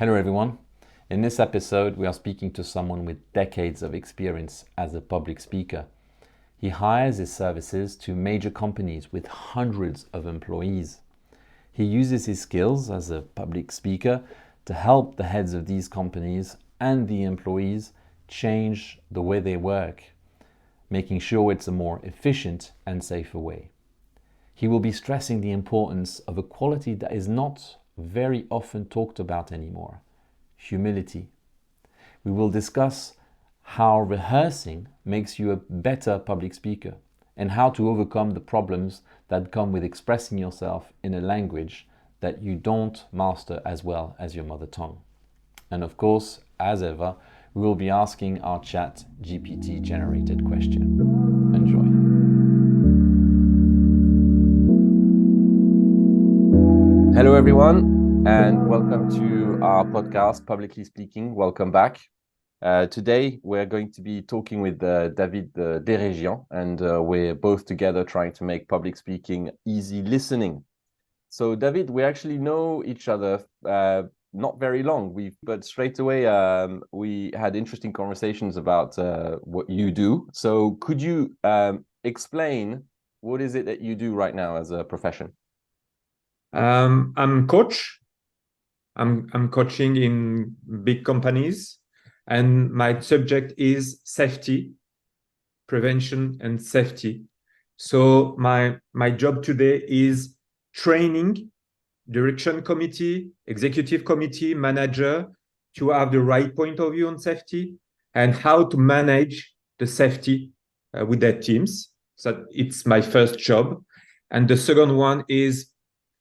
Hello everyone. In this episode, we are speaking to someone with decades of experience as a public speaker. He hires his services to major companies with hundreds of employees. He uses his skills as a public speaker to help the heads of these companies and the employees change the way they work, making sure it's a more efficient and safer way. He will be stressing the importance of a quality that is not very often talked about anymore: humility. We will discuss how rehearsing makes you a better public speaker and how to overcome the problems that come with expressing yourself in a language that you don't master as well as your mother tongue. And of course, as ever, we will be asking our chat GPT generated question. Enjoy. Hello everyone, and welcome to our podcast, Publicly Speaking. Welcome back. Today we're going to be talking with David Deredjian, and we're both together trying to make public speaking easy listening. So David, we actually know each other not very long, but straight away we had interesting conversations about what you do. So could you explain what is it that you do right now as a profession? I'm coach. I'm coaching in big companies, and my subject is safety, prevention, and safety. So my job today is training direction committee, executive committee, manager to have the right point of view on safety and how to manage the safety with their teams. So it's my first job. And the second one is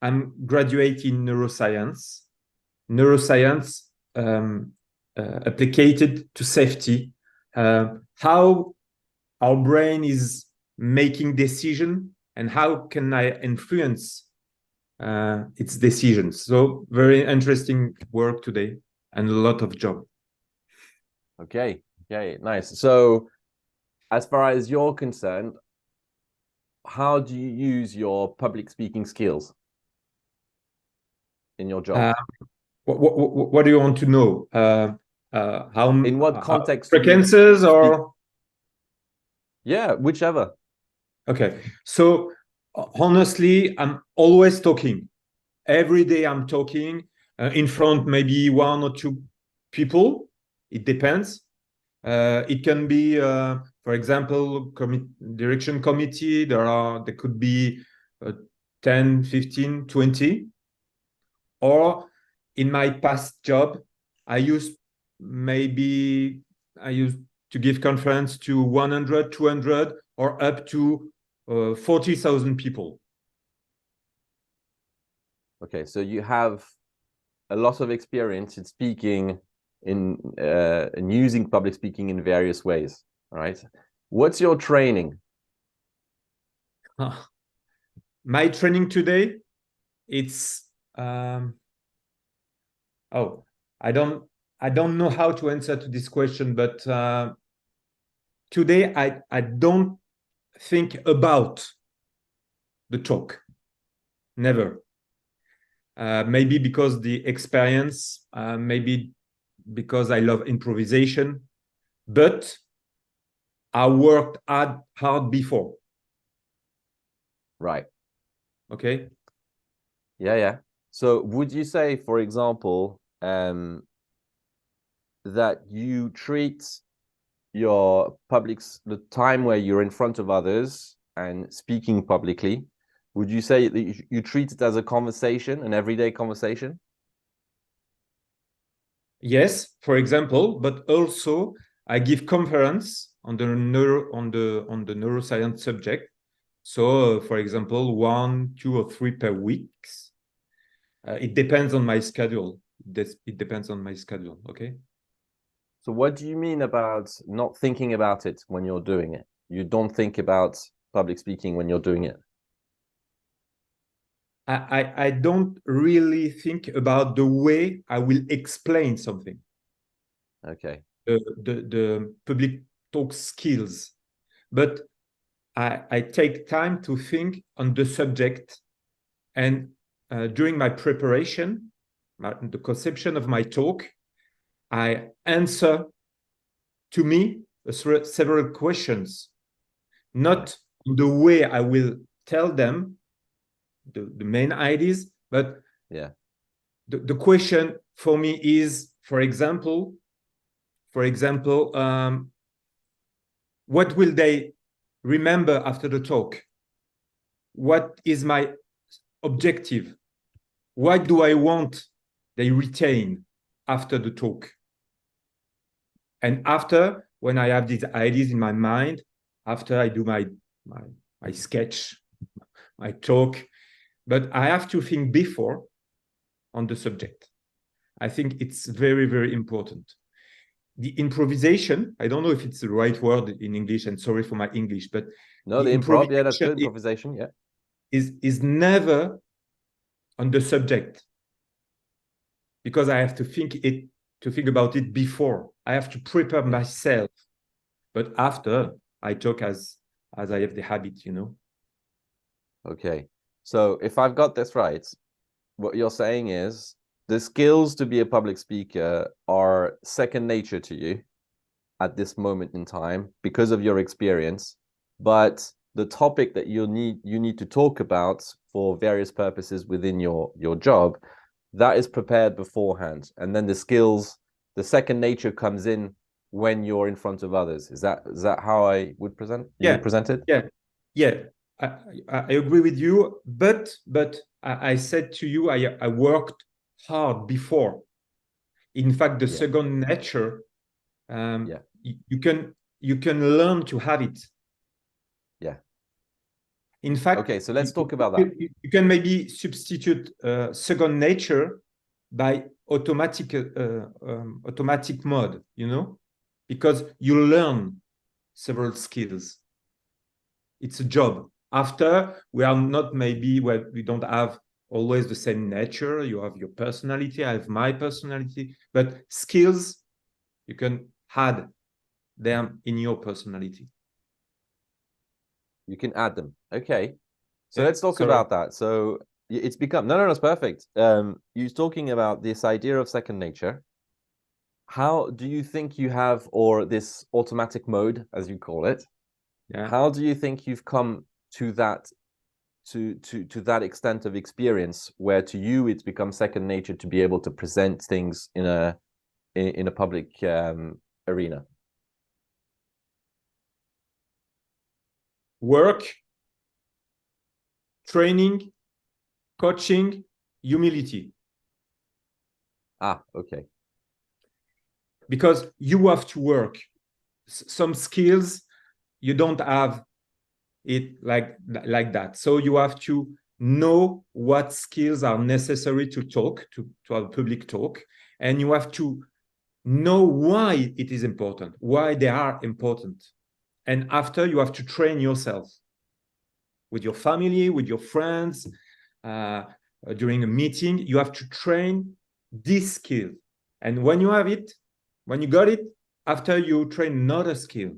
I'm graduating in neuroscience applied to safety, how our brain is making decision and how can I influence its decisions. So very interesting work today and a lot of job. Okay, nice. So as far as you're concerned, how do you use your public speaking skills in your job? What do you want to know? How in what context frequencies or? Yeah, whichever. Okay, so honestly, I'm always talking. Every day I'm talking in front, maybe one or two people. It depends. It can be, for example, direction committee. There could be 10, 15, 20. Or in my past job, I used to give conference to 100, 200, or up to 40,000 people. Okay, so you have a lot of experience in speaking in using public speaking in various ways, right? What's your training? My training today, it's I don't know how to answer to this question, but today I don't think about the talk. Never. Maybe because the experience, maybe because I love improvisation, but I worked hard before. Right. Okay. Yeah. So would you say, for example, that you treat the time where you're in front of others and speaking publicly, would you say that you treat it as a conversation, an everyday conversation? Yes, for example, but also I give conference on the neuroscience subject. So, for example, 1, 2, or 3 per week. It depends on my schedule. It depends on my schedule. Okay. So what do you mean about not thinking about it when you're doing it? You don't think about public speaking when you're doing it? I don't really think about the way I will explain something. Okay. The public talk skills. But I take time to think on the subject, and during my preparation, the conception of my talk, I answer to me several questions, not the way I will tell them the main ideas, but the question for me is, for example, what will they remember after the talk? What is my objective? What do I want they retain after the talk? And after, when I have these ideas in my mind, after I do my sketch, my talk, but I have to think before on the subject. I think it's very, very important. The improvisation, I don't know if it's the right word in English, and sorry for my English, but no, the improv, yeah, that's good. Improvisation, yeah, is never on the subject, because I have to think about it before. I have to prepare myself, but after I talk as I have the habit, you know. Okay, so if I've got this right, what you're saying is the skills to be a public speaker are second nature to you at this moment in time because of your experience, but the topic that you need to talk about for various purposes within your job, that is prepared beforehand, and then the skills, the second nature, comes in when you're in front of others. Is that how I would present? Would present it? Yeah. I agree with you, but I said to you, I worked hard before. In fact, the second nature, you can learn to have it. Yeah. In fact, okay, so let's talk about that. You can maybe substitute second nature by automatic mode, you know, because you learn several skills. It's a job. After, we are not maybe where we don't have always the same nature. You have your personality, I have my personality, but skills, you can add them in your personality. You can add them. Okay. So let's talk about that. So it's become, no, it's perfect. You're talking about this idea of second nature. How do you think you have, or this automatic mode, as you call it, how do you think you've come to that, to that extent of experience where to you it's become second nature to be able to present things in a public arena? Work, training, coaching, humility. Okay. Because you have to work. Some skills you don't have it like that. So you have to know what skills are necessary to talk, to have a public talk, and you have to know why it is important, why they are important. And after, you have to train yourself with your family, with your friends, during a meeting. You have to train this skill. And when you have it, when you got it, after you train another skill.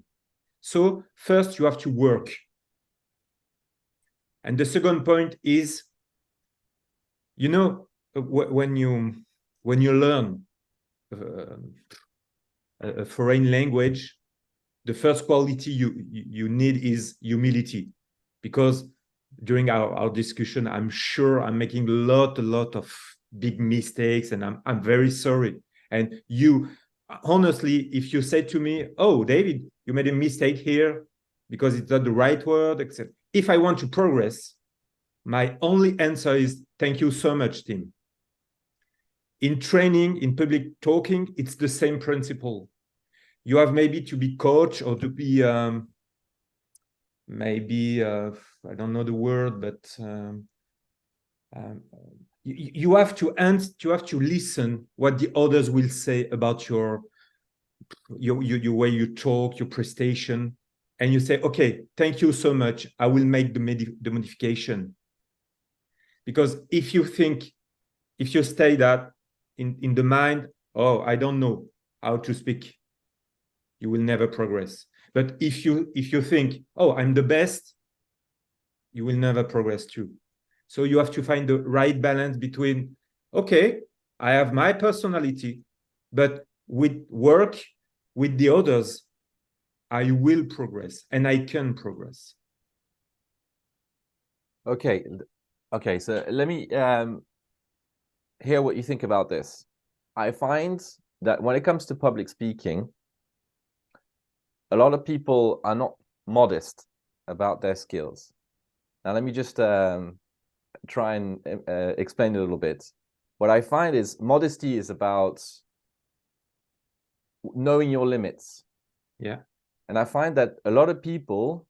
So first you have to work. And the second point is, you know, when you learn a foreign language, the first quality you need is humility, because during our discussion, I'm sure I'm making a lot of big mistakes, and I'm very sorry. And you, honestly, if you say to me, "Oh, David, you made a mistake here because it's not the right word," etc. If I want to progress, my only answer is, "Thank you so much, Tim." In training, in public talking, it's the same principle. You have maybe to be coach, or to be maybe I don't know the word, but you have to listen what the others will say about your way you talk, your prestation, and you say, "Okay, thank you so much. I will make the modification." Because if you stay that in the mind, "Oh, I don't know how to speak," you will never progress. But if you think, "Oh, I'm the best," you will never progress too. So you have to find the right balance between, "Okay, I have my personality, but with work with the others, I will progress and I can progress. Okay. Okay. So let me hear what you think about this. I find that when it comes to public speaking, a lot of people are not modest about their skills. Now, let me just try and explain it a little bit. What I find is modesty is about knowing your limits. Yeah. And I find that a lot of people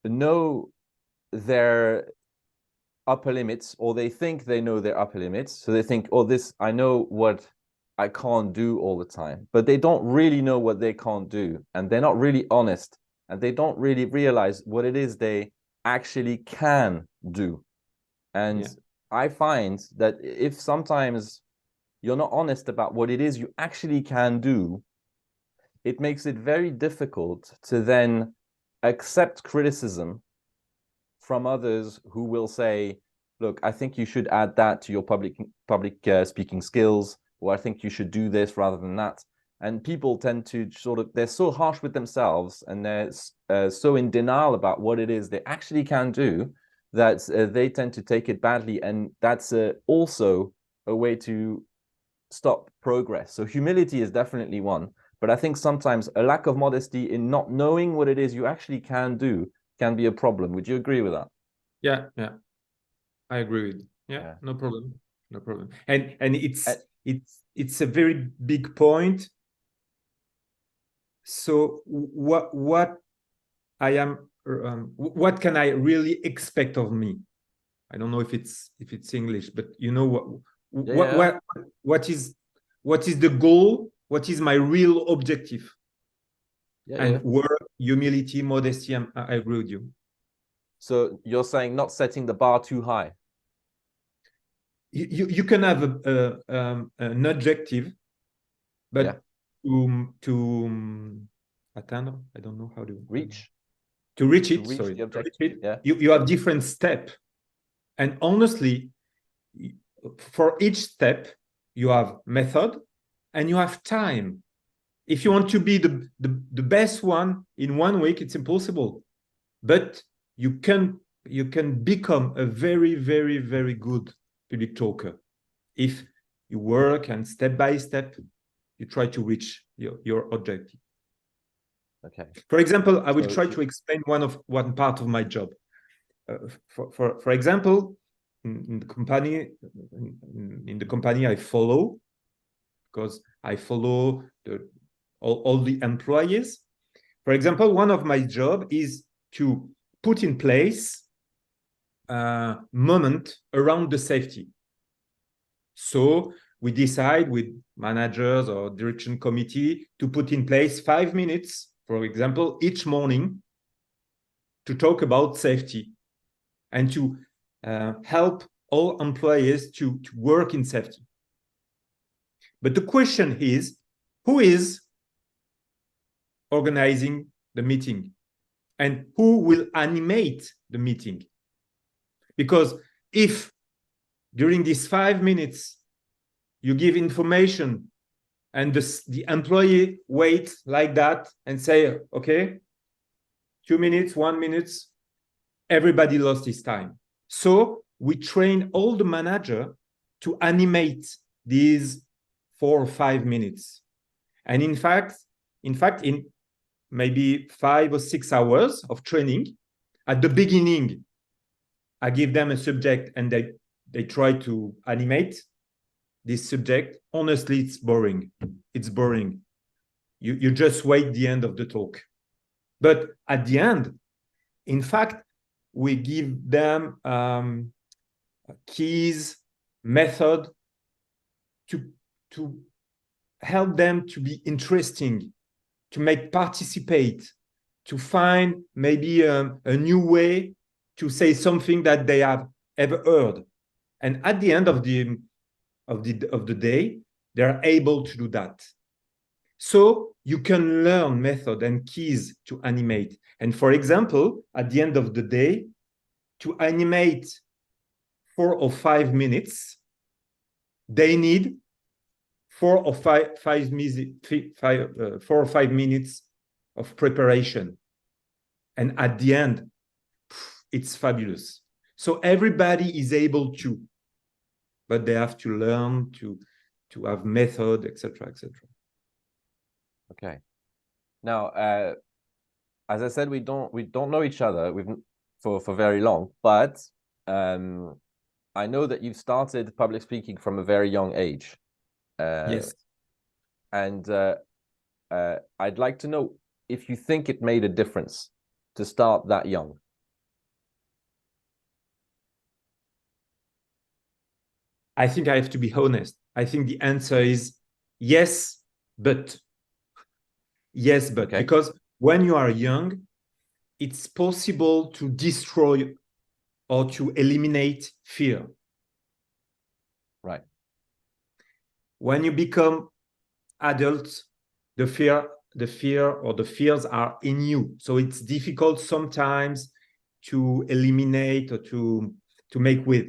know their upper limits, or they think they know their upper limits. So they think, oh, I know what I can't do all the time, but they don't really know what they can't do. And they're not really honest, and they don't really realize what it is they actually can do. And I find that if sometimes you're not honest about what it is you actually can do, it makes it very difficult to then accept criticism from others who will say, look, I think you should add that to your public speaking skills, or I think you should do this rather than that. And people tend to they're so harsh with themselves, and they're so in denial about what it is they actually can do, that they tend to take it badly. And that's also a way to stop progress. So humility is definitely one. But I think sometimes a lack of modesty in not knowing what it is you actually can do can be a problem. Would you agree with that? Yeah, I agree with. Yeah. No problem. And it's a very big point. So what I am, what can I really expect of me? I don't know if it's English, but you know what is the goal? What is my real objective? Work, humility, modesty. I agree with you. So you're saying not setting the bar too high. You can have an objective, but to atteindre, I don't know how to reach. To reach it, the objective. You have different steps, and honestly, for each step you have method and you have time. If you want to be the best one in 1 week, it's impossible, but you can become a very, very, very good public talker if you work and step by step you try to reach your objective. Okay. For example, I will try to explain one part of my job. For example, in the company I follow, because I follow all the employees. For example, one of my job is to put in place a moment around the safety. So we decide with managers or direction committee to put in place 5 minutes, for example, each morning to talk about safety and to help all employees to work in safety. But the question is, who is organizing the meeting and who will animate the meeting? Because if during these 5 minutes you give information and the employee waits like that and say, okay, 2 minutes, 1 minute, everybody lost his time. So we train all the manager to animate these 4 or 5 minutes. And in fact, in maybe 5 or 6 hours of training, at the beginning, I give them a subject and they try to animate this subject. Honestly, it's boring. It's boring. You just wait the end of the talk. But at the end, in fact, we give them keys, method to help them to be interesting, to make participate, to find maybe a new way to say something that they have ever heard. And at the end of the day, they're able to do that. So you can learn method and keys to animate. And for example, at the end of the day, to animate 4 or 5 minutes, they need 4 or 5 minutes of preparation. And at the end, it's fabulous. So everybody is able to, but they have to learn to have method, etc., etc. Okay. Now, as I said, we don't know each other for very long, but I know that you've started public speaking from a very young age. Yes. And I'd like to know if you think it made a difference to start that young. I think I have to be honest. I think the answer is yes, but. Yes, but Okay. Because when you are young, it's possible to destroy or to eliminate fear. Right. When you become adult, the fear or the fears are in you. So it's difficult sometimes to eliminate or to make with.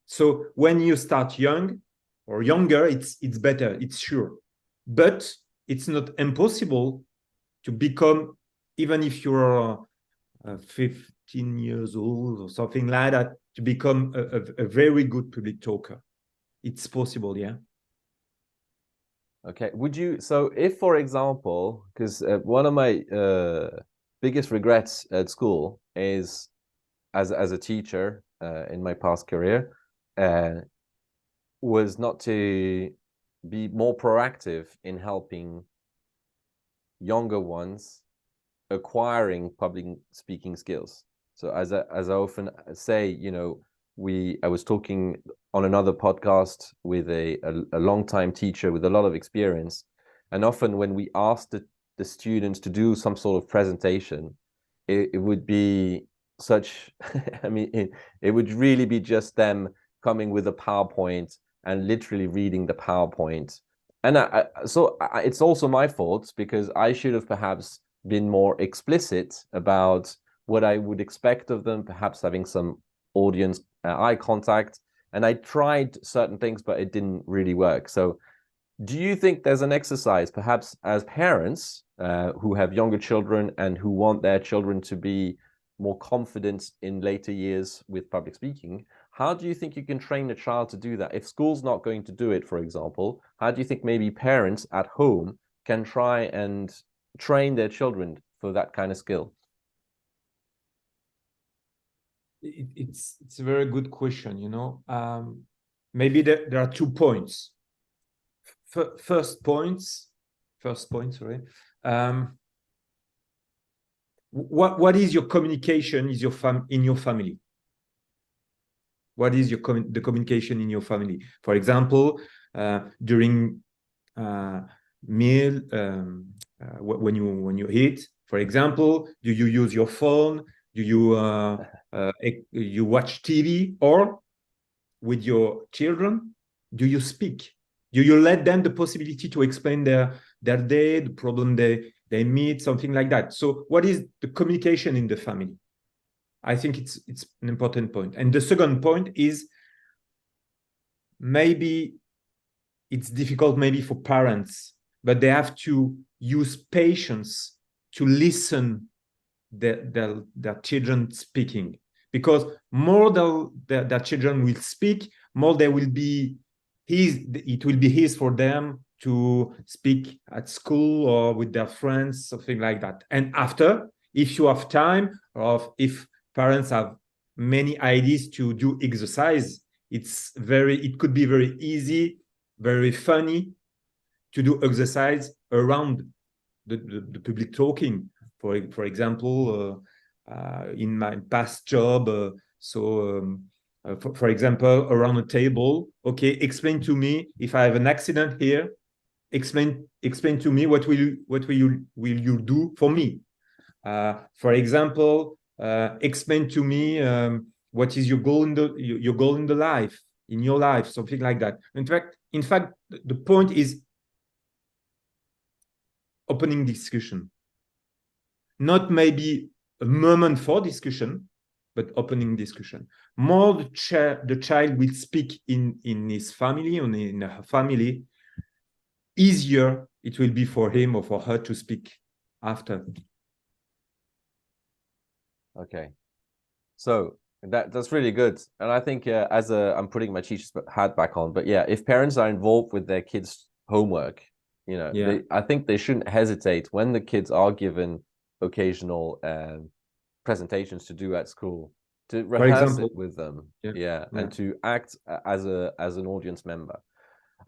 So when you start young or younger, it's better, it's sure. But it's not impossible to become, even if you're 15 years old or something like that, to become a very good public talker. It's possible, yeah. Okay. So if, for example, because one of my biggest regrets at school is, as a teacher in my past career, was not to be more proactive in helping younger ones acquiring public speaking skills. So as I often say, I was talking on another podcast with a long-time teacher with a lot of experience, and often when we asked the students to do some sort of presentation, it would be such I mean, it would really be just them coming with a PowerPoint and literally reading the PowerPoint. And it's also my fault, because I should have perhaps been more explicit about what I would expect of them, perhaps having some audience eye contact. And I tried certain things, but it didn't really work. So do you think there's an exercise, perhaps as parents who have younger children and who want their children to be more confident in later years with public speaking, how do you think you can train a child to do that? If school's not going to do it, for example, how do you think maybe parents at home can try and train their children for that kind of skill? It's a very good question, maybe there are 2 points. First point, sorry. What is your communication in your family? What is the communication in your family? For example, during meal, when you eat, for example, do you use your phone? Do you watch TV? Or with your children, do you speak? Do you let them the possibility to explain their day, the problem they meet, something like that? So what is the communication in the family? I think it's an important point. And the second point is, maybe it's difficult maybe for parents, but they have to use patience to listen their children speaking, because more their children will speak, more it will be easy for them to speak at school or with their friends, something like that. And after, if you have time, or if parents have many ideas to do exercise, it could be very easy, very funny to do exercise around the public talking. For example, in my past job, for example, around a table, okay, explain to me if I have an accident here. Explain to me what will you do for me. For example, explain to me what is your goal in the life, in your life, something like that. In fact, the point is opening discussion, not maybe a moment for discussion, but opening discussion. More the child will speak in his family, or in her family, easier it will be for him or for her to speak after. Okay. So that's really good. And I think I'm putting my teacher's hat back on, but yeah, if parents are involved with their kids' homework, I think they shouldn't hesitate when the kids are given occasional presentations to do at school to rehearse it with them. And to act as an audience member.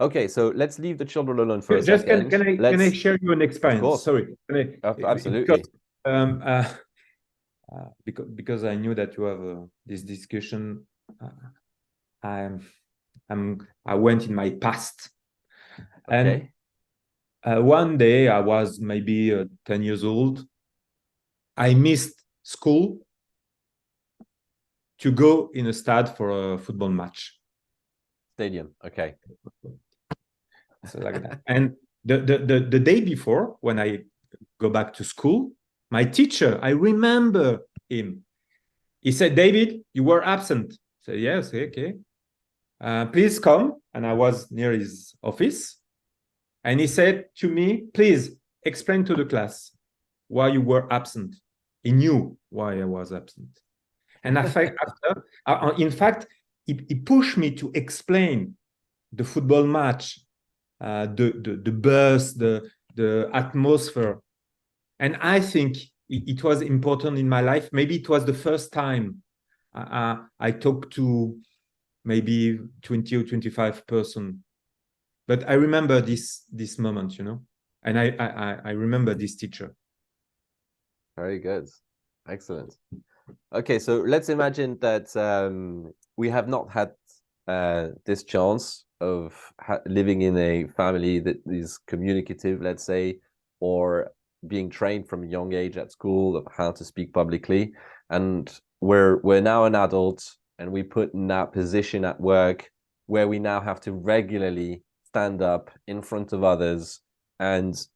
Okay, so let's leave the children alone for a second. Can I share you an experience? Of course. Sorry. Absolutely. Because I knew that you have this discussion, I went in my past. Okay. And one day, I was maybe 10 years old. I missed school to go in a stade for a football match. Stadium, okay. So like that. And the day before, when I go back to school, my teacher, I remember him. He said, "David, you were absent." I said, "Yes, okay. Please come." And I was near his office. And he said to me, "Please explain to the class why you were absent." He knew why I was absent. And in fact, he pushed me to explain the football match, the buzz, the atmosphere. And I think it was important in my life. Maybe it was the first time I talked to maybe 20 or 25 person. But I remember this moment, and I remember this teacher. Very good. Excellent. Okay, so let's imagine that we have not had this chance of living in a family that is communicative, let's say, or being trained from a young age at school of how to speak publicly, and we're now an adult, and we put in that position at work where we now have to regularly stand up in front of others and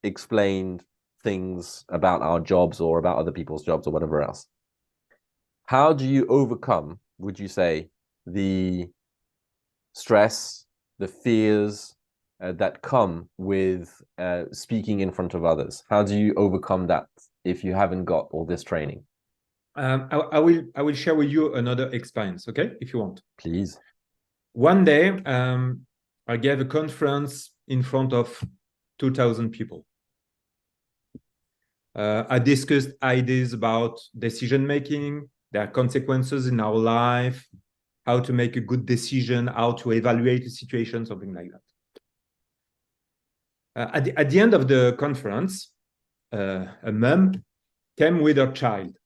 explain things about our jobs or about other people's jobs or whatever else. How do you overcome, would you say, the stress, the fears that come with speaking in front of others? How do you overcome that if you haven't got all this training? I will share with you another experience, okay, if you want. Please. One day, I gave a conference in front of 2,000 people. I discussed ideas about decision-making, their consequences in our life, how to make a good decision, how to evaluate a situation, something like that. At the end of the conference, a mom came with her child.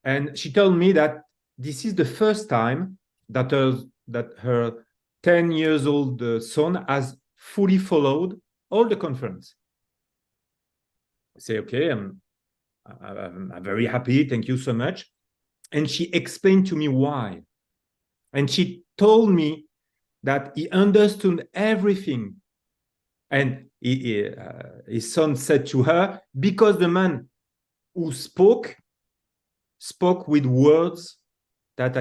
And she told me that this is the first time that her 10 years old son has fully followed all the conference. I say, okay, I'm very happy. Thank you so much. And she explained to me why. And she told me that he understood everything. And his son said to her, because the man who spoke with words that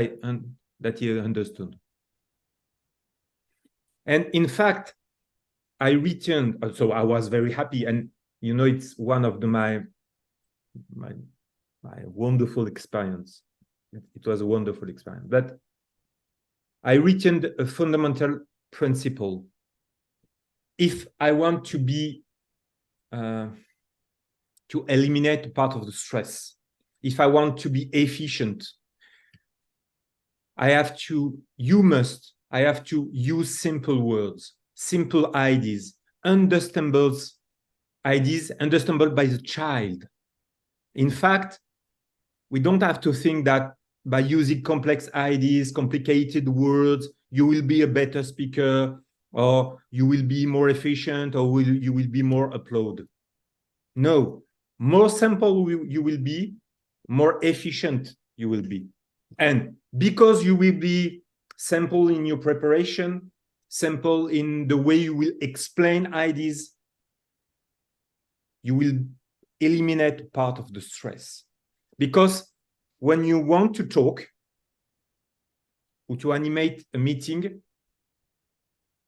he understood. And in fact, I returned, so I was very happy. And it's one of my wonderful experience. It was a wonderful experience. But I retained a fundamental principle. If I want to be to eliminate part of the stress, if I want to be efficient, I have to use simple words, simple ideas, understandable ideas, understandable by the child. In fact, we don't have to think that by using complex ideas, complicated words, you will be a better speaker, or you will be more efficient, or you will be more applauded. No, more simple you will be, more efficient you will be. And because you will be simple in your preparation, simple in the way you will explain ideas, you will eliminate part of the stress. Because when you want to talk or to animate a meeting,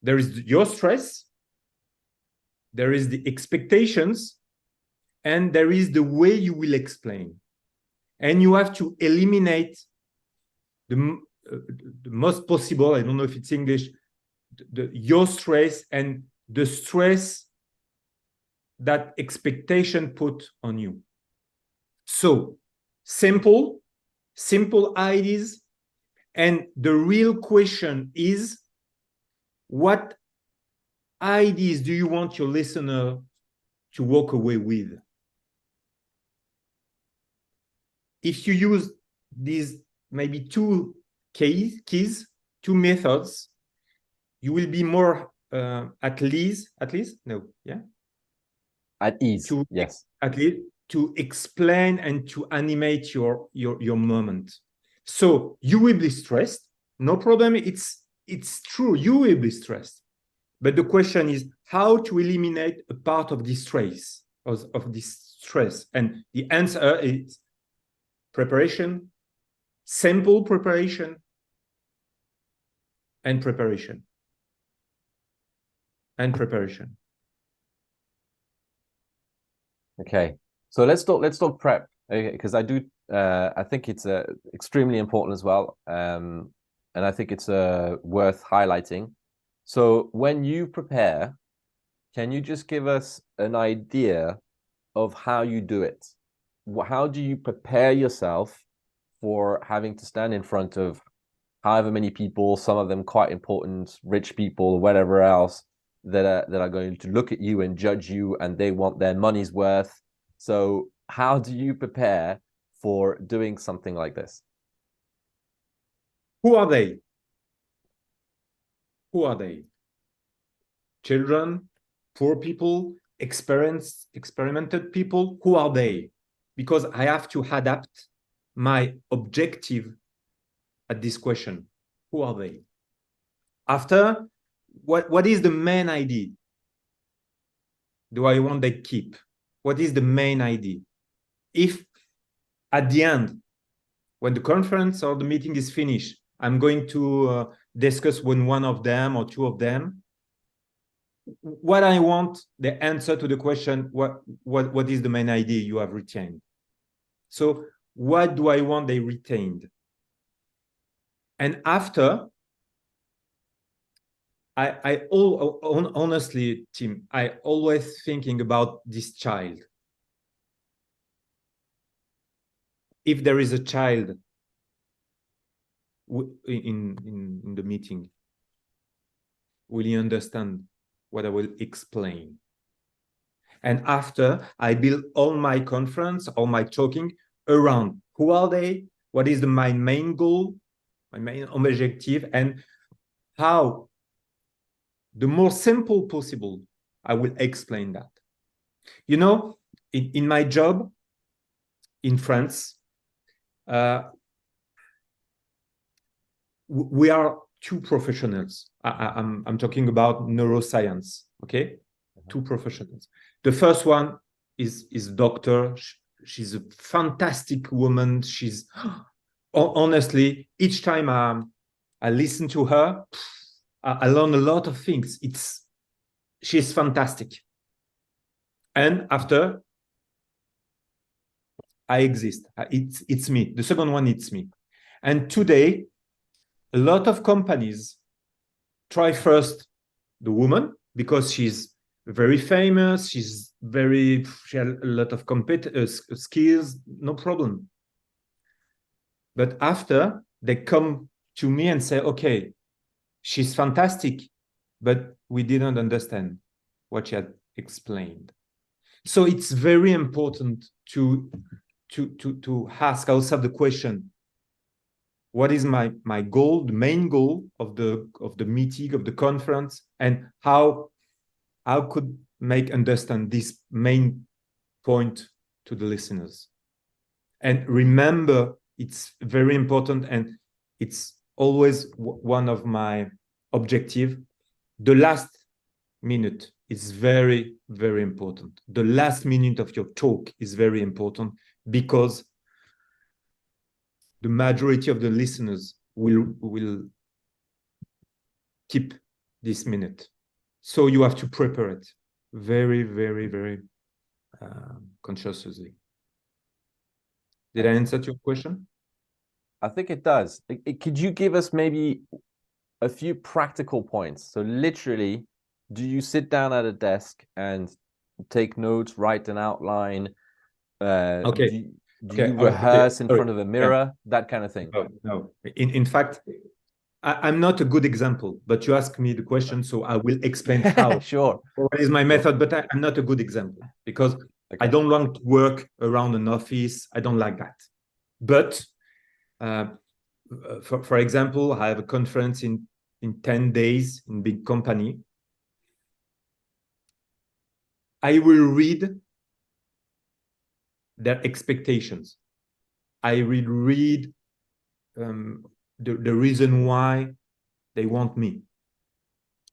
there is your stress, there is the expectations, and there is the way you will explain. And you have to eliminate the most possible, I don't know if it's English, your stress and the stress that expectation put on you. So simple ideas. And the real question is, what ideas do you want your listener to walk away with? If you use these maybe two keys, two methods, you will be more at ease. Yes. At least to explain and to animate your moment. So you will be stressed, no problem. It's true, you will be stressed. But the question is how to eliminate a part of this stress, of this stress. And the answer is preparation, simple preparation, and preparation. And preparation. Okay, so let's talk prep, because I think it's extremely important as well, and I think it's worth highlighting. So when you prepare, can you just give us an idea of how you do it? How do you prepare yourself for having to stand in front of however many people, some of them quite important, rich people, whatever else, that are going to look at you and judge you, and they want their money's worth. So how do you prepare for doing something like this? Who are they? Who are they? Children, poor people, experimented people? Who are they? Because I have to adapt my objective at this question. Who are they? After, what is the main idea? Do I want they keep? What is the main idea? If at the end, when the conference or the meeting is finished, I'm going to discuss with one of them or two of them, what I want, the answer to the question, what is the main idea you have retained? So what do I want they retained? And after, honestly, Tim, I always thinking about this child. If there is a child in the meeting, will he understand what I will explain? And after, I build all my conference, all my talking around who are they, what is my main goal, my main objective, and how the more simple possible, I will explain that. You know, in my job in France, we are two professionals. I'm talking about neuroscience, okay? Two professionals. The first one is doctor. She's a fantastic woman. She's honestly, each time I listen to her, I learn a lot of things. She's fantastic. And after, I exist. It's me. The second one, it's me. And today, a lot of companies try first the woman because she's very famous. She has a lot of skills, no problem. But after, they come to me and say, okay, she's fantastic, but we didn't understand what she had explained. So it's very important to ask ourselves the question, what is my goal, the main goal of the meeting, of the conference, and how could make understand this main point to the listeners? And remember, it's very important, and it's always one of my objective. The last minute is very, very important. The last minute of your talk is very important, because the majority of the listeners will keep this minute. So you have to prepare it very, very, very consciously. Did I answer your question? I think it does. Could you give us maybe a few practical points? So literally, do you sit down at a desk and take notes, write an outline? Okay. Do you rehearse in front of a mirror? That kind of thing? No. In fact, I'm not a good example, but you ask me the question, so I will explain how. Sure. What is my method, but I'm not a good example because I don't want to work around an office. I don't like that. But for example, I have a conference in 10 days in big company. I will read their expectations. I will read the reason why they want me.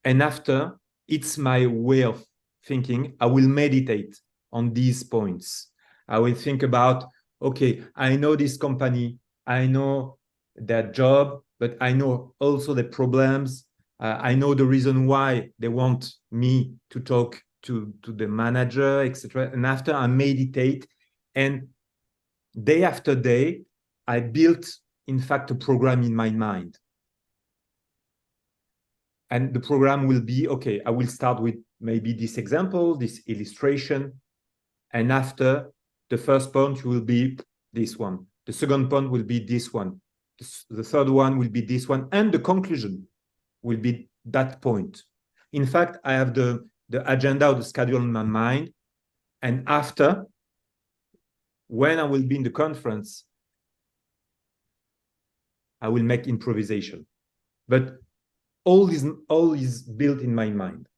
And after, it's my way of thinking. I will meditate on these points. I will think about, okay, I know this company, I know their job, but I know also the problems. I know the reason why they want me to talk to the manager, etc. And after I meditate, and day after day, I built, in fact, a program in my mind. And the program will be, okay, I will start with maybe this example, this illustration. And after, the first point will be this one. The second point will be this one. The third one will be this one. And the conclusion will be that point. In fact, I have the agenda or the schedule in my mind. And after, when I will be in the conference, I will make improvisation. But all is built in my mind,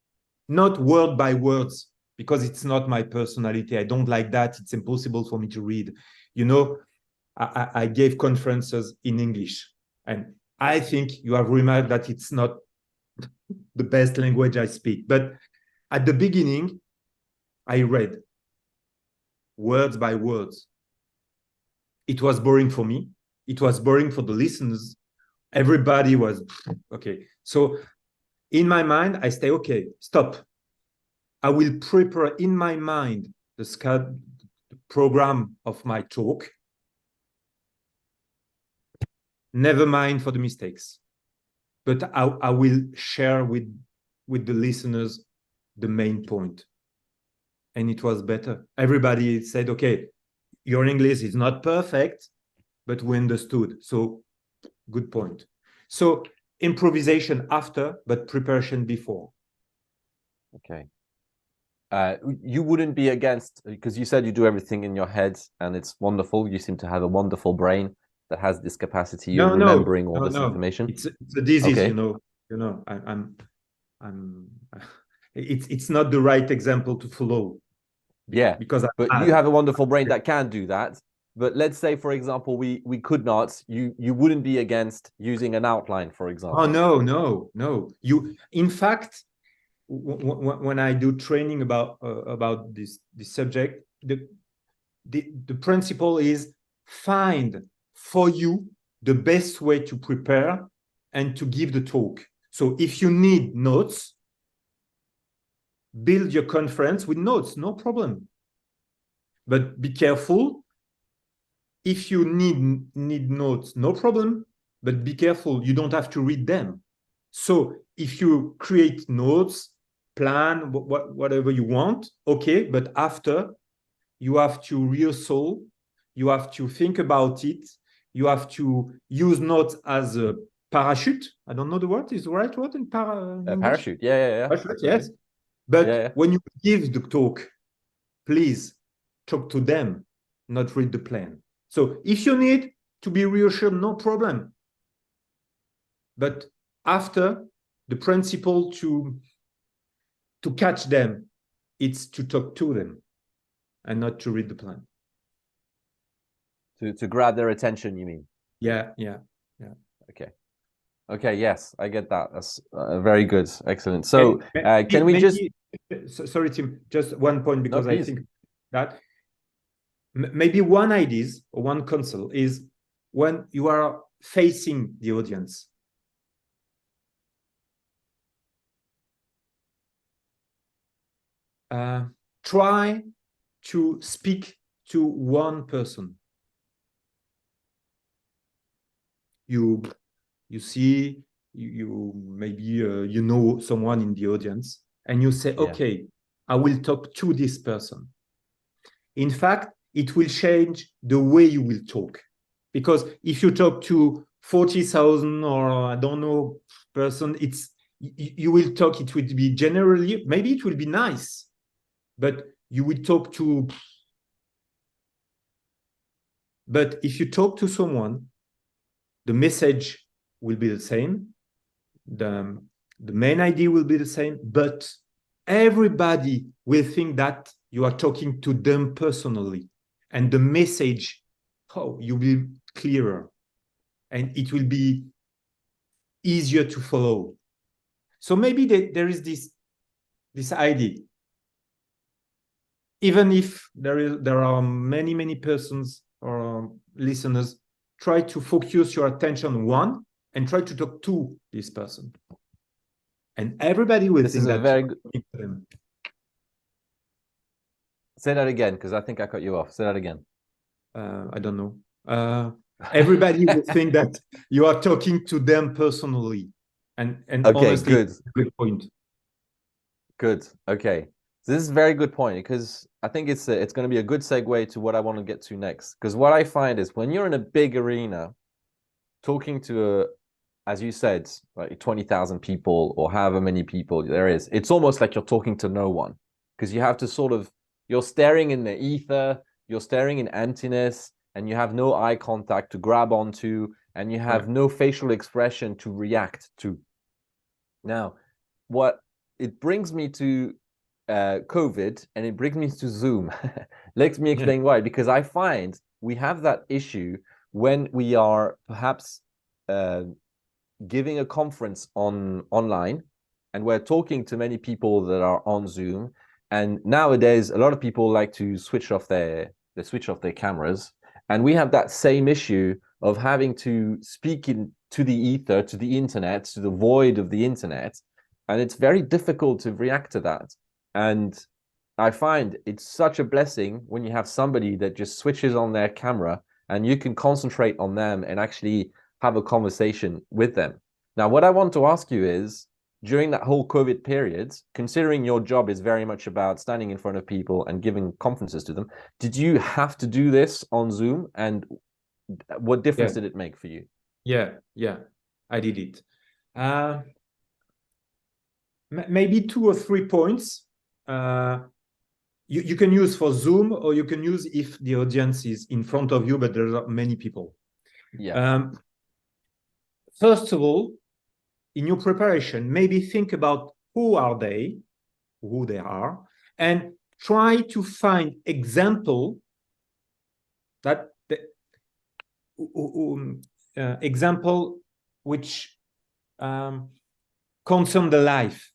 not word by words, because it's not my personality. I don't like that. It's impossible for me to read. You know, I gave conferences in English, and I think you have remarked that it's not the best language I speak. But at the beginning, I read words by words. It was boring for me. It was boring for the listeners. Everybody was, okay. So in my mind, I say, okay, stop. I will prepare in my mind the program of my talk. Never mind for the mistakes. But I will share with the listeners the main point. And it was better. Everybody said, okay, your English is not perfect, but we understood. So good point. So improvisation after, but preparation before. Okay. You wouldn't be against, because you said you do everything in your head and it's wonderful. You seem to have a wonderful brain that has this capacity of remembering all this information. It's a disease, okay. You know, it's not the right example to follow. Yeah, because you have a wonderful brain that can do that. But let's say, for example, we could not. You wouldn't be against using an outline, for example. Oh no. You, in fact, when I do training about this subject, the principle is find for you the best way to prepare and to give the talk. So if you need notes, build your conference with notes, no problem. But be careful. If you need notes, no problem, but be careful. You don't have to read them. So if you create notes, plan, whatever you want, okay, but after, you have to rehearsal, you have to think about it, you have to use notes as a parachute. I don't know the word, is the right word in parachute, yeah. Parachute, yes. But when you give the talk, please talk to them, not read the plan. So if you need to be reassured, no problem. But after, the principle to catch them, it's to talk to them and not to read the plan. To grab their attention, you mean? Yeah. Okay, yes, I get that. That's very good. Excellent. So can we sorry, Tim, just one point, because I think that maybe one idea or one counsel is, when you are facing the audience. Try to speak to one person. You see, you maybe you know someone in the audience, and you say, okay, I will talk to this person. In fact, it will change the way you will talk, because if you talk to 40,000 or I don't know person, you will talk. It will be generally, maybe it will be nice, but you will talk to. But if you talk to someone, the message will be the same. The main idea will be the same, but everybody will think that you are talking to them personally, and the message, you will be clearer, and it will be easier to follow. So maybe there is this idea. Even if there are many persons or listeners, try to focus your attention on one and try to talk to this person. And everybody will think that. Very good. Say that again, because I think I cut you off. Say that again. I don't know. Everybody will think that you are talking to them personally. And okay, honestly, good. Good point. Good. Okay. So this is a very good point, because I think it's going to be a good segue to what I want to get to next. Because what I find is when you're in a big arena, talking to as you said, like 20,000 people or however many people there is, it's almost like you're talking to no one, because you have to you're staring in the ether, you're staring in emptiness, and you have no eye contact to grab onto, and you have no facial expression to react to. Now, what it brings me to COVID, and it brings me to Zoom. Let me explain why. Because I find we have that issue when we are perhaps giving a conference online, and we're talking to many people that are on Zoom. And nowadays, a lot of people like to switch off their cameras, and we have that same issue of having to speak to the ether, to the internet, to the void of the internet, and it's very difficult to react to that. And I find it's such a blessing when you have somebody that just switches on their camera and you can concentrate on them and actually have a conversation with them. Now, what I want to ask you is, during that whole COVID period, considering your job is very much about standing in front of people and giving conferences to them, did you have to do this on Zoom? And what difference did it make for you? Yeah, I did it. Maybe 2 or 3 points. You can use for Zoom, or you can use if the audience is in front of you, but there are many people. First of all, in your preparation, maybe think about who they are, and try to find example which concern the life.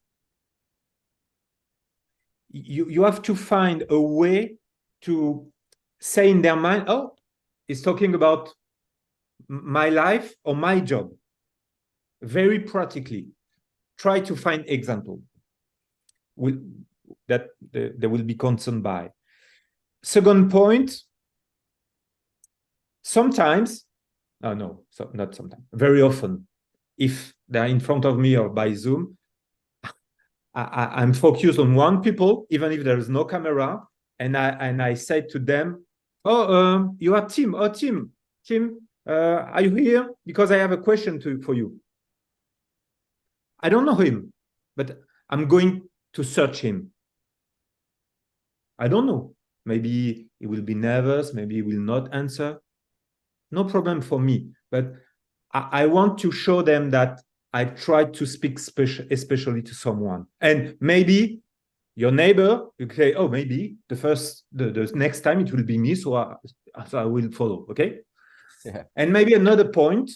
You have to find a way to say in their mind, oh, it's talking about my life or my job. Very practically, try to find example that they will be concerned by. Second point, very often, if they're in front of me or by Zoom, I'm focused on one people, even if there is no camera, and I say to them, "Oh, you are Tim. Oh, Tim, are you here? Because I have a question for you. I don't know him, but I'm going to search him. I don't know. Maybe he will be nervous. Maybe he will not answer. No problem for me. But I want to show them that I tried to speak especially to someone. And maybe your neighbor, you say, oh, maybe the next time it will be me, so I will follow, okay? Yeah. And maybe another point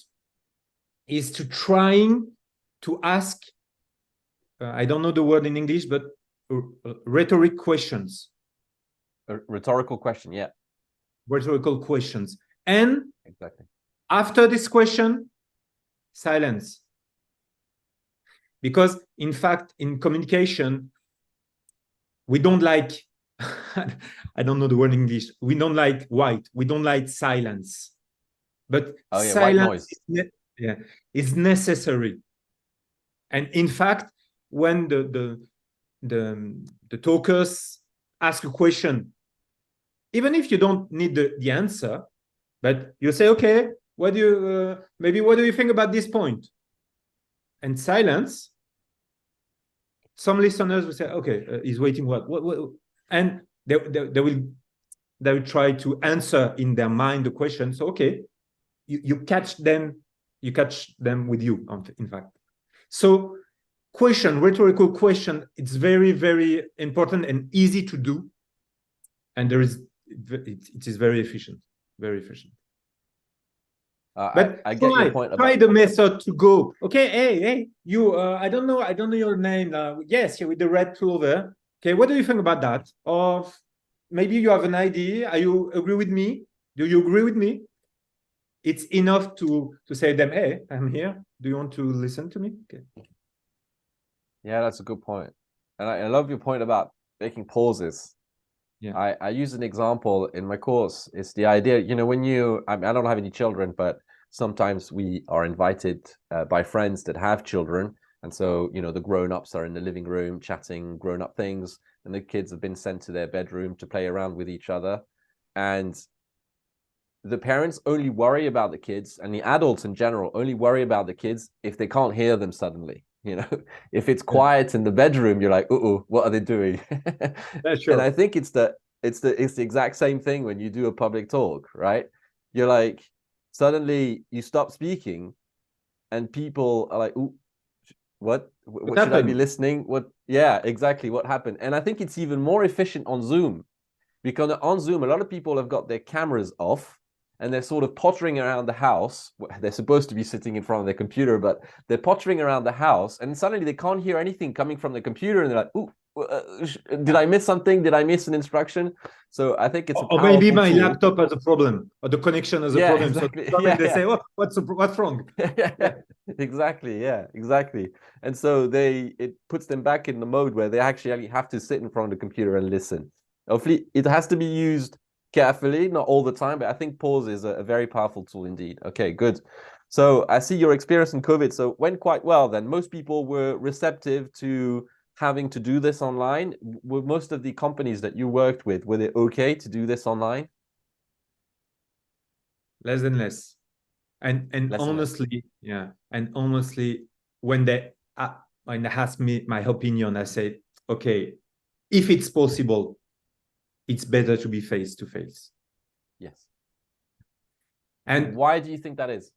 is to trying to ask, I don't know the word in English, but rhetoric questions. A rhetorical question, yeah. Rhetorical questions. And exactly, After this question, silence. Because in fact, in communication, we don't like, I don't know the word in English, we don't like white, we don't like silence. But Oh yeah, white silence noise. is necessary. And in fact, when the talkers ask a question, even if you don't need the answer, but you say, okay, what do you what do you think about this point? And silence, some listeners will say, okay, he's waiting what? And they will try to answer in their mind the question. So okay, you catch them with you, in fact. So rhetorical question, it's very, very important and easy to do. And it is very efficient, very efficient. But I get your point try about the method to go. Okay, hey, you. I don't know your name. Yes, with the red pullover. Okay, what do you think about that? Or maybe you have an idea. Are you agree with me? Do you agree with me? It's enough to say to them, hey, I'm here. Do you want to listen to me? Okay. Yeah, that's a good point. And I love your point about making pauses. Yeah. I use an example in my course. It's the idea, when I don't have any children, but sometimes we are invited by friends that have children. And so, the grown-ups are in the living room chatting grown-up things, and the kids have been sent to their bedroom to play around with each other. And the parents only worry about the kids, and the adults in general only worry about the kids if they can't hear them suddenly. If it's quiet in the bedroom, you're like, what are they doing? That's And sure. I think it's the exact same thing when you do a public talk, right? You're like, suddenly you stop speaking, and people are like, ooh, what should I be happened? listening? Yeah, exactly, what happened? And I think it's even more efficient on Zoom, because on Zoom, a lot of people have got their cameras off, and they're sort of pottering around the house. They're supposed to be sitting in front of their computer, but they're pottering around the house, and suddenly they can't hear anything coming from the computer, and they're like, ooh, did I miss something? Did I miss an instruction? So I think it's a Or maybe powerful my tool. laptop has a problem, or the connection has a Yeah, problem. So exactly. they Yeah. say, oh, what's wrong? Yeah. Exactly. Yeah, exactly. And so it puts them back in the mode where they actually have to sit in front of the computer and listen. Hopefully, it has to be used carefully, not all the time, but I think pause is a very powerful tool indeed. Okay, good. So I see your experience in COVID. So went quite well then. Most people were receptive to having to do this online. Were most of the companies that you worked with, were they okay to do this online? Less and less. And Less and less. honestly, yeah. And honestly, when they asked me my opinion, I said, okay, if it's possible, it's better to be face to face. Yes. And Why do you think that is?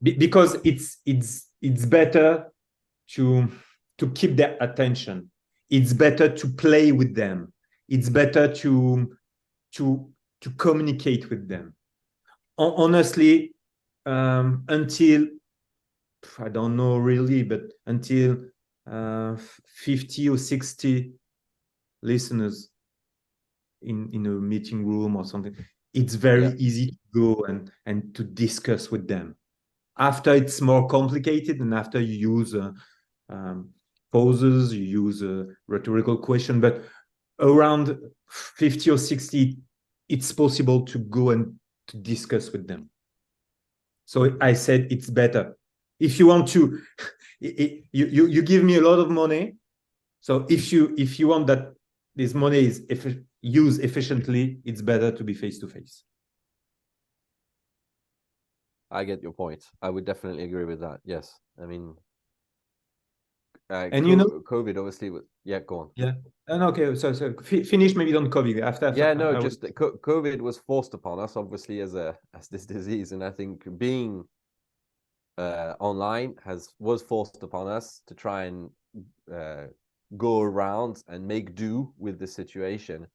because it's better to keep their attention. It's better to play with them. It's better to communicate with them. Honestly, until I don't know really, but until 50 or 60 listeners in a meeting room or something, it's very easy to go and to discuss with them. After it's more complicated, and after you use pauses, you use a rhetorical question, but around 50 or 60, it's possible to go and to discuss with them. So I said it's better. If you want to, you give me a lot of money. So if you want that this money is used efficiently, it's better to be face to face. I get your point. I would definitely agree with that. Yes. I mean, And COVID obviously was, yeah, go on. yeah. And okay, so finish maybe on COVID after. Yeah, no, just COVID was forced upon us, obviously, as this disease, and I think being online was forced upon us to try and go around and make do with the situation.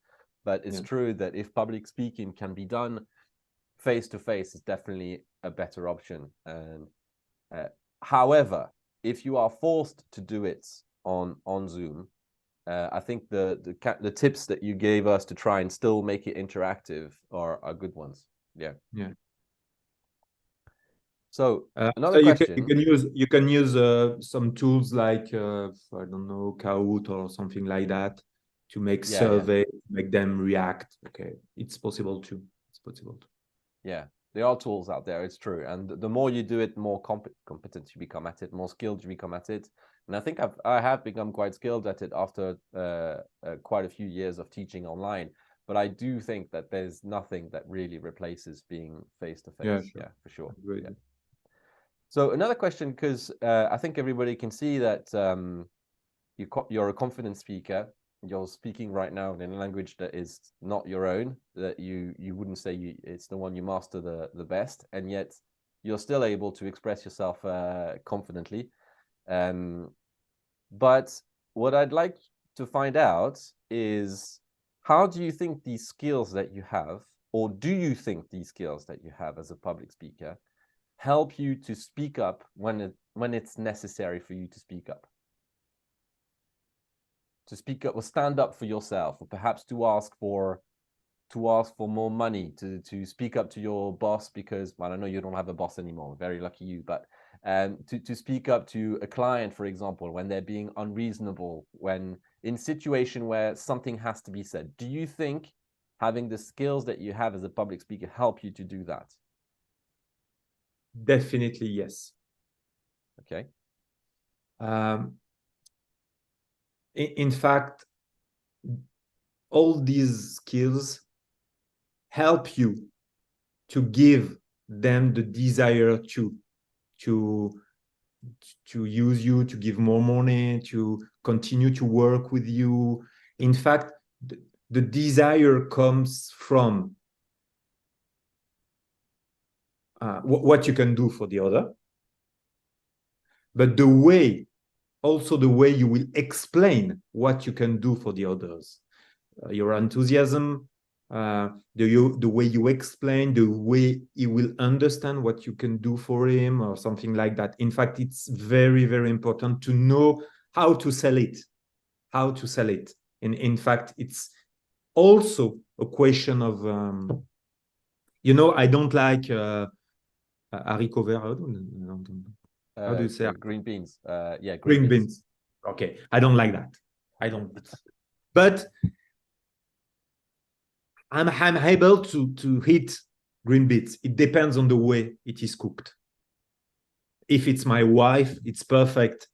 But it's true that if public speaking can be done face to face, it's definitely a better option. And however, if you are forced to do it on Zoom, I think the tips that you gave us to try and still make it interactive are good ones. Yeah. Yeah. So So another question. you can use some tools like I don't know, Kahoot or something like that to make survey, make them react. Okay, it's possible too. It's possible too. Yeah, there are tools out there. It's true, and the more you do it, more competent you become at it, more skilled you become at it. And I think I have become quite skilled at it after quite a few years of teaching online. But I do think that there's nothing that really replaces being face to face. Yeah, sure. Yeah, for sure. Great. Yeah. So another question, because I think everybody can see that you're a confident speaker. You're speaking right now in a language that is not your own, that you wouldn't say it's the one you master the best, and yet you're still able to express yourself confidently. But what I'd like to find out is, how do you think these skills that you have, or do you think these skills that you have as a public speaker help you to speak up when it's necessary for you to speak up? To speak up or stand up for yourself, or perhaps to ask for more money, to speak up to your boss, because, well, I know you don't have a boss anymore, very lucky you, but to speak up to a client, for example, when they're being unreasonable, when in situation where something has to be said. Do you think having the skills that you have as a public speaker help you to do that? Definitely yes. Okay. In fact, all these skills help you to give them the desire to use you, to give more money, to continue to work with you. In fact, the desire comes from what you can do for the other, but also the way you will explain what you can do for the others. Your enthusiasm, the way you explain, the way he will understand what you can do for him, or something like that. In fact, it's very, very important to know how to sell it. And in fact, it's also a question of, I don't like haricot vert. How do you say green beans? Yeah, green beans. Okay, I don't like that. I don't. But I'm able to eat green beans. It depends on the way it is cooked. If it's my wife, it's perfect.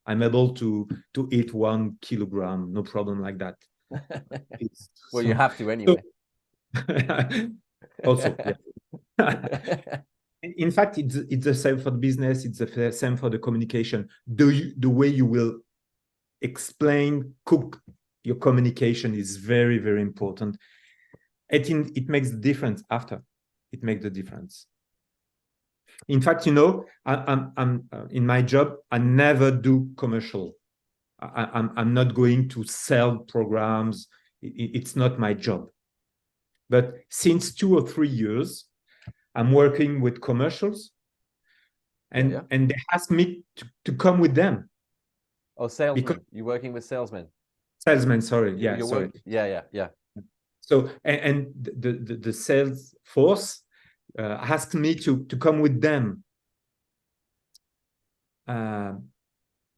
I'm able to eat 1 kilogram, no problem like that. Well, you have to anyway. Also, yeah. In fact, it's the same for the business. It's the same for the communication. The way you will explain, cook your communication is very, very important. It makes the difference after. It makes the difference. In fact, I'm in my job, I never do commercial. I'm not going to sell programs. It's not my job. But since 2 or 3 years, I'm working with commercials, and they ask me to come with them. Oh, salesmen. You're working with salesmen. Salesmen, sorry. Yeah, sorry. Yeah. So, and the sales force asked me to come with them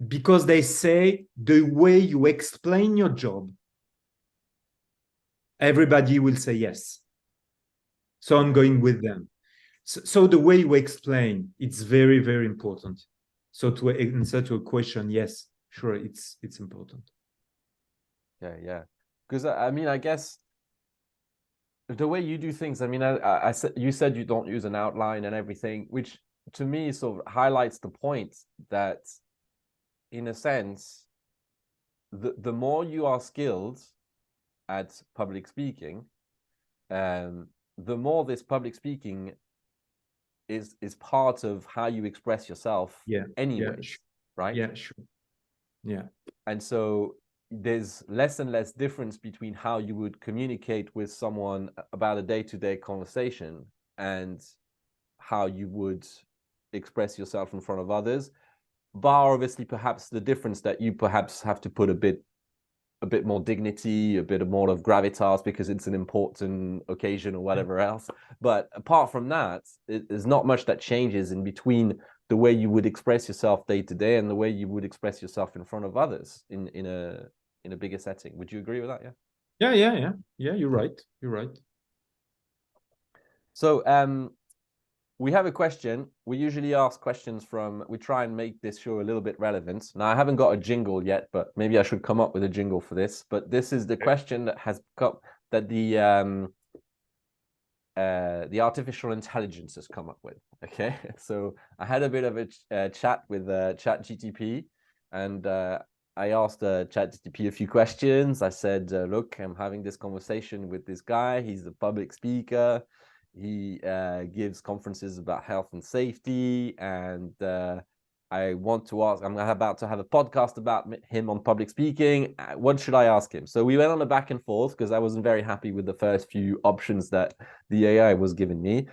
because they say the way you explain your job, everybody will say yes. So I'm going with them. So the way you explain, it's very, very important. So to answer to a question, yes, sure, it's important. Yeah. Because I mean, I guess the way you do things, I mean, you said you don't use an outline and everything, which to me sort of highlights the point that, in a sense, the more you are skilled at public speaking, the more this public speaking is part of how you express yourself anyways, right? Yeah, sure. Yeah. And so there's less and less difference between how you would communicate with someone about a day-to-day conversation and how you would express yourself in front of others, bar obviously perhaps the difference that you perhaps have to put a bit a bit more dignity, a bit more of gravitas because it's an important occasion or whatever else. But apart from that, there's not much that changes in between the way you would express yourself day to day and the way you would express yourself in front of others in a bigger setting. Would you agree with that? Yeah. Yeah. You're right. You're right. So we have a question. We usually ask questions we try and make this show a little bit relevant. Now, I haven't got a jingle yet, but maybe I should come up with a jingle for this. But this is the question that has got that the artificial intelligence has come up with. Okay, so I had a bit of a chat with ChatGTP, and I asked ChatGTP a few questions. I said, look, I'm having this conversation with this guy. He's a public speaker. He gives conferences about health and safety, and I want to ask, I'm about to have a podcast about him on public speaking. What should I ask him? So we went on a back and forth because I wasn't very happy with the first few options that the AI was giving me.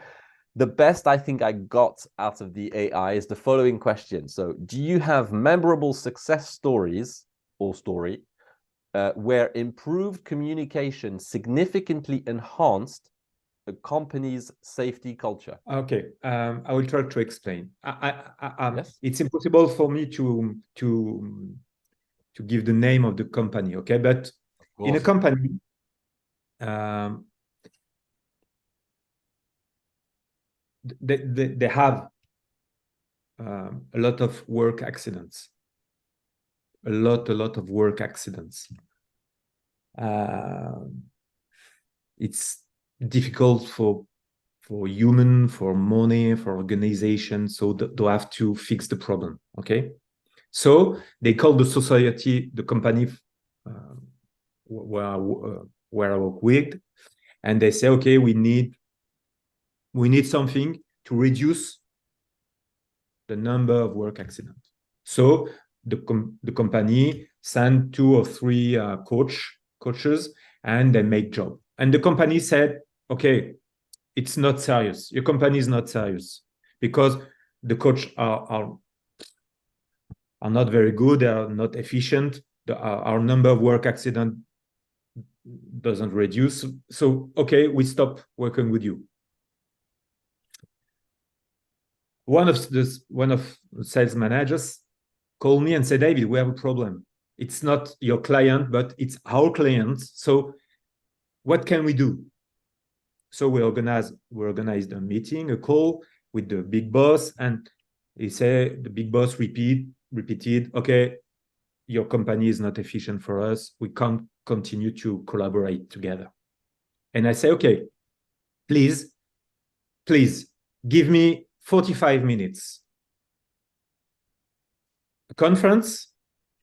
The best I think I got out of the AI is the following question. So do you have memorable success stories or story where improved communication significantly enhanced a company's safety culture? Okay, I will try to explain. Yes. It's impossible for me to give the name of the company. Okay, but in a company, they have a lot of work accidents. A lot of work accidents. It's difficult for human, for money, for organization, so they have to fix the problem. Okay, so they call the society, the company where I work with, and they say, okay, we need something to reduce the number of work accidents. So the company send 2 or 3 coaches, and they make job. And the company said, okay, it's not serious. Your company is not serious because the coach are not very good. They are not efficient. Our number of work accident doesn't reduce. So, okay, we stop working with you. One of the sales managers called me and said, David, we have a problem. It's not your client, but it's our client. So what can we do? So we organized a meeting, a call with the big boss, and the big boss repeated, okay, your company is not efficient for us. We can't continue to collaborate together. And I say, okay, please give me 45 minutes. A conference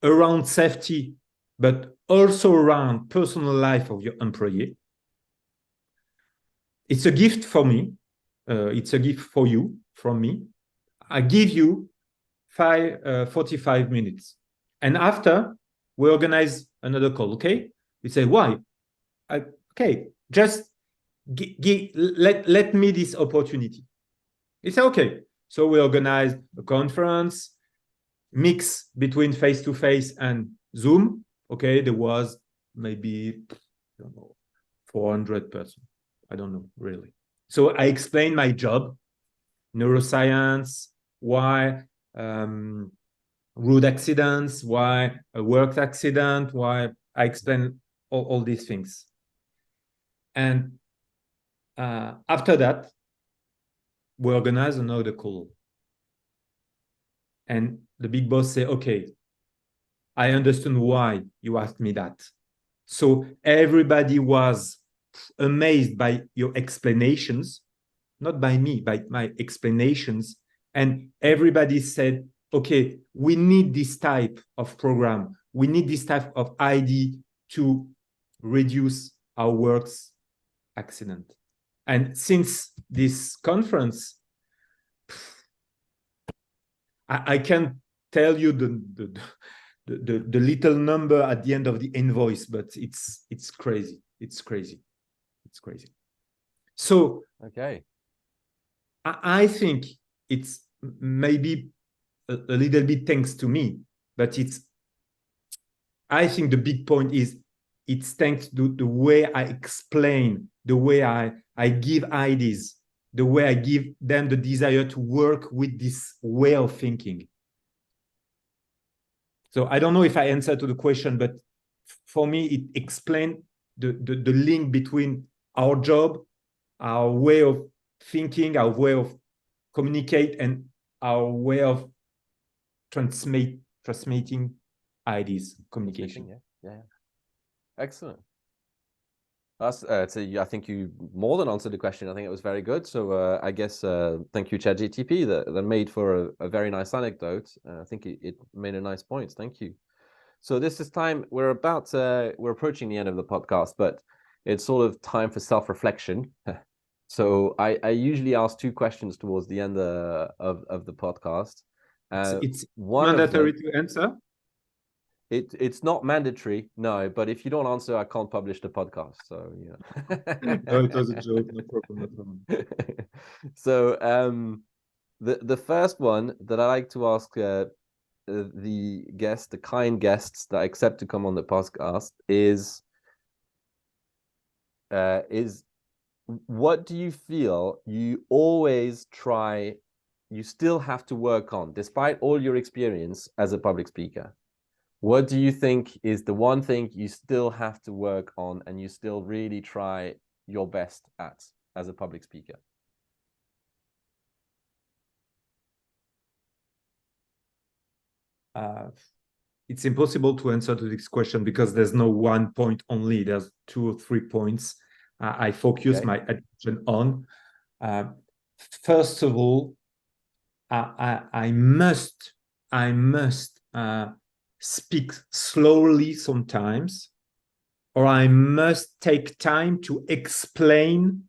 around safety, but also around personal life of your employee. It's a gift for me. It's a gift for you from me. I give you 45 minutes. And after, we organize another call, okay? We say, why? Okay, just let me this opportunity. It's okay. So we organized a conference, mix between face-to-face and Zoom. Okay, there was maybe, I don't know, 400 persons. I don't know, really. So I explained my job, neuroscience, why road accidents, why a work accident, why I explain all these things. And after that, we organize another call. And the big boss say, okay, I understand why you asked me that. So everybody was amazed by your explanations, not by me, by my explanations. And everybody said, okay, we need this type of program. We need this type of idea to reduce our works accident. And since this conference, I can tell you the little number at the end of the invoice, but it's crazy. It's crazy. So okay, I think it's maybe a little bit thanks to me, but I think the big point is it's thanks to the way I explain, the way I give ideas, the way I give them the desire to work with this way of thinking. So I don't know if I answered to the question, but for me, it explained the link between our job, our way of thinking, our way of communicate, and our way of transmitting ideas, communication. Yeah. Excellent. That's so I think you more than answered the question. I think it was very good. So I guess thank you, ChatGTP. That made for a very nice anecdote. I think it made a nice point. Thank you. So this is time. We're approaching the end of the podcast, but it's sort of time for self-reflection. So I usually ask 2 questions towards the end of the podcast. It's mandatory to answer. It's not mandatory, no, but if you don't answer, I can't publish the podcast. So No, it was a joke. No problem. No problem. So the first one that I like to ask the guests, the kind guests that accept to come on the podcast is what do you feel you always try, you still have to work on, despite all your experience as a public speaker? What do you think is the one thing you still have to work on and you still really try your best at as a public speaker? It's impossible to answer to this question because there's no one point only. There's 2 or 3 points I focus my attention on. First of all, I must speak slowly sometimes, or I must take time to explain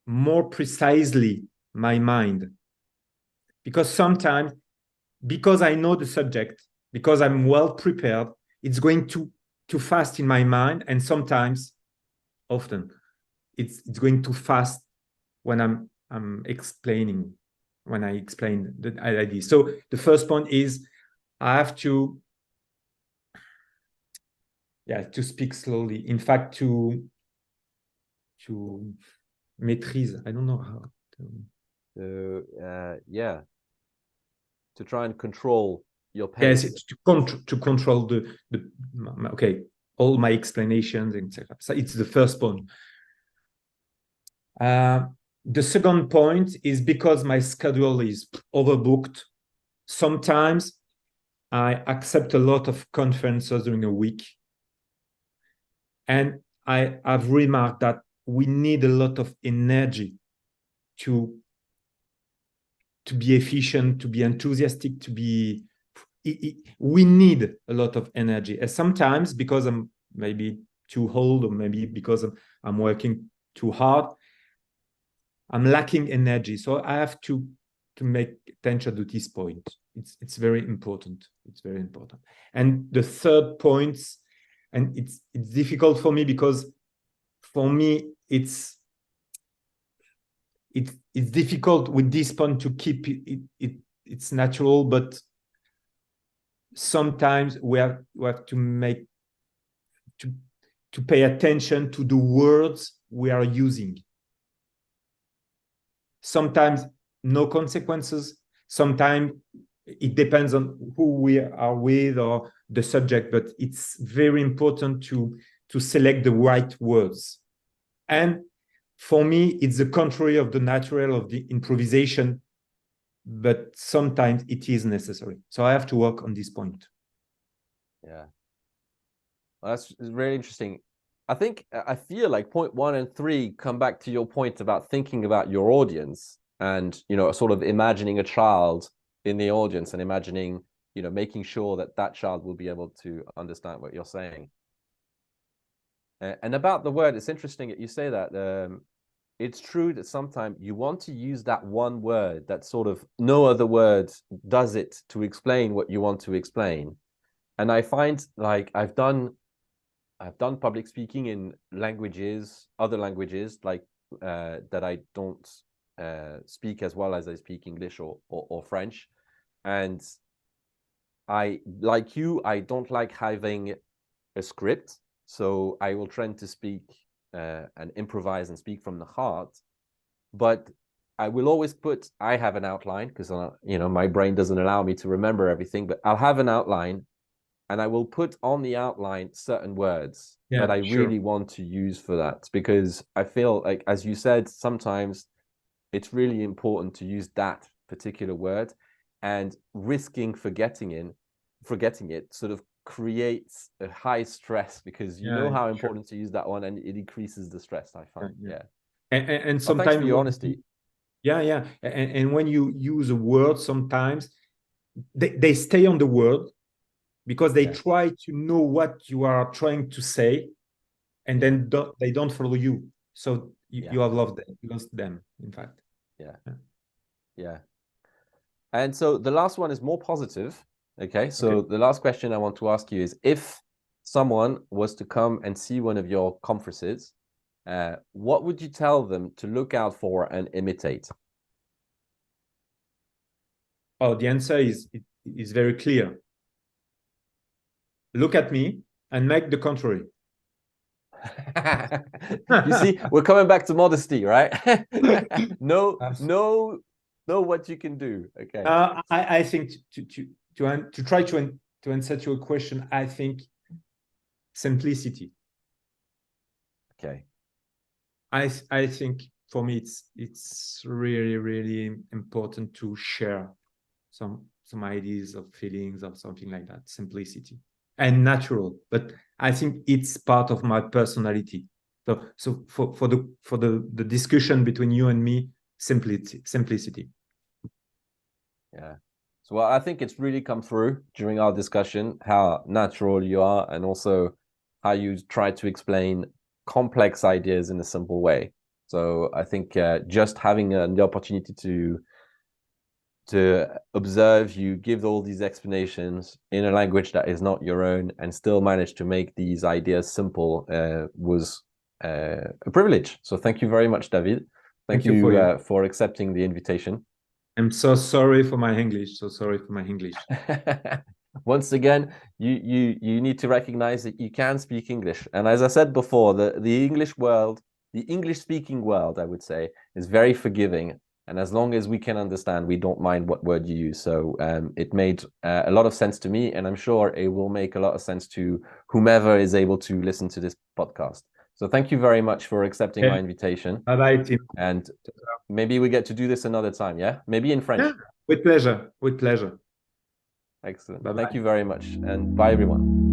more precisely my mind. Because sometimes, because I know the subject, because I'm well prepared, it's going too fast in my mind, and sometimes, often, it's going too fast when I'm explaining, when I explain the idea. So the first point is I have to speak slowly. In fact, to maîtrise. I don't know how to to try and control your pace. Yes, to control all my explanations, etc. So it's the first point. The second point is because my schedule is overbooked. Sometimes I accept a lot of conferences during a week. And I have remarked that we need a lot of energy to be efficient, to be enthusiastic, we need a lot of energy. And sometimes, because I'm maybe too old, or maybe because I'm working too hard, I'm lacking energy. So I have to make attention to this point. It's very important. It's very important. And the third point, and it's difficult for me because for me it's difficult with this point to keep it's natural, but sometimes we have to pay attention to the words we are using. Sometimes no consequences, sometimes it depends on who we are with or the subject, but it's very important to select the right words. And for me, it's the contrary of the natural of the improvisation, but sometimes it is necessary. So I have to work on this point. Yeah, well, that's really interesting. I feel like point 1 and 3 come back to your point about thinking about your audience and, sort of imagining a child in the audience and imagining, making sure that child will be able to understand what you're saying. And about the word, it's interesting that you say that. It's true that sometimes you want to use that one word that sort of no other word does it to explain what you want to explain. And I find like I've done public speaking in other languages, like that I don't speak as well as I speak English or French. And like you, I don't like having a script, so I will try to speak and improvise and speak from the heart. But I will always I have an outline because my brain doesn't allow me to remember everything, but I'll have an outline and I will put on the outline certain words that I really want to use for that, because I feel like, as you said, sometimes it's really important to use that particular word, and risking forgetting it sort of creates a high stress, because you know how important to use that one, and it increases the stress, I find. And sometimes, thanks for your honesty. And when you use a word, sometimes they stay on the word because they try to know what you are trying to say, and then they don't follow you. So you have lost them, in fact. Yeah. And so the last one is more positive. Okay. So the last question I want to ask you is, if someone was to come and see one of your conferences, what would you tell them to look out for and imitate? Oh, the answer is very clear. Look at me and make the contrary. You see, we're coming back to modesty, right? know what you can do. Okay. I think to try to answer to your question, I think simplicity. Okay. I think for me it's really, really important to share some ideas of feelings or something like that. Simplicity and natural, but I think it's part of my personality. So for the discussion between you and me, simplicity. Yeah. So I think it's really come through during our discussion how natural you are, and also how you try to explain complex ideas in a simple way. So I think just having the opportunity to observe you give all these explanations in a language that is not your own, and still manage to make these ideas simple, was a privilege. So thank you very much, David. Thank you for accepting the invitation. I'm so sorry for my English. Once again, you need to recognize that you can speak English. And as I said before, the English speaking world, I would say, is very forgiving. And as long as we can understand, we don't mind what word you use. So it made a lot of sense to me, and I'm sure it will make a lot of sense to whomever is able to listen to this podcast. So thank you very much for accepting my invitation. Bye-bye, Tim. And maybe we get to do this another time, yeah? Maybe in French. Yeah, with pleasure. Excellent. Bye-bye. Thank you very much, and bye, everyone.